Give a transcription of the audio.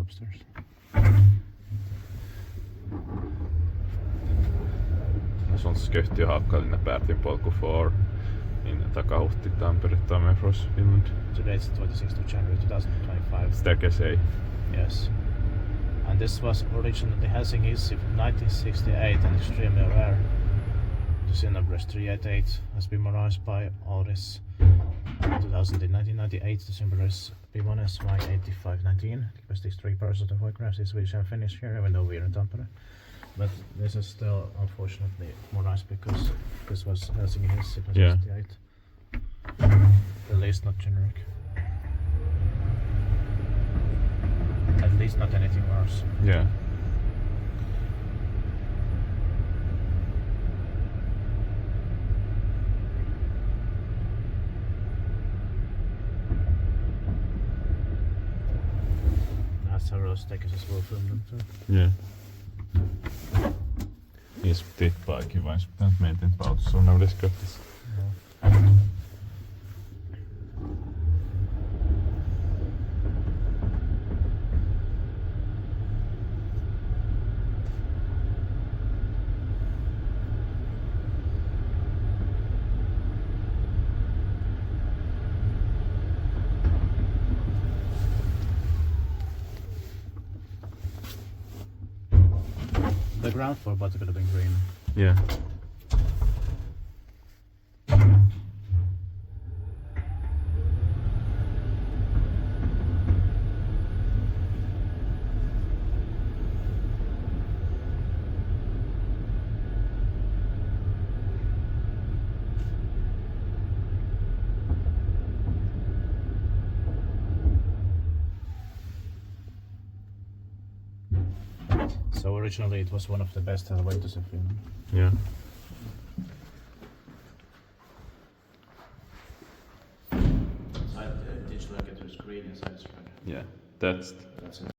upstairs. Sånt skötte jag havkallina Päärtinpolku 4 in takahuhti Tampere, Tampere, Finland. Today it's 26th of January 2025. Staircase A. Yes. And this was originally Helsingin Hissi from 1968 and extremely rare. The serial number is 388, has been modernized by Otis. 1998, the symbol is P1SY8519. Capacity is 3 persons. The photographs is Swedish and Finnish here, even though we're in Tampere. But this is still unfortunately modernized because this was Helsingin Hissi from 68. At least not generic. At least not anything worse. Yeah. Several stickers as well from them too. Yeah. Niissä tippaakin vai pitää meitä autossa on näin köttis. The ground floor but could have been green. Yeah. So originally it was one of the best elevators in Finland. Yeah. Inside the digital indicator is green, inside is red. Yeah. That's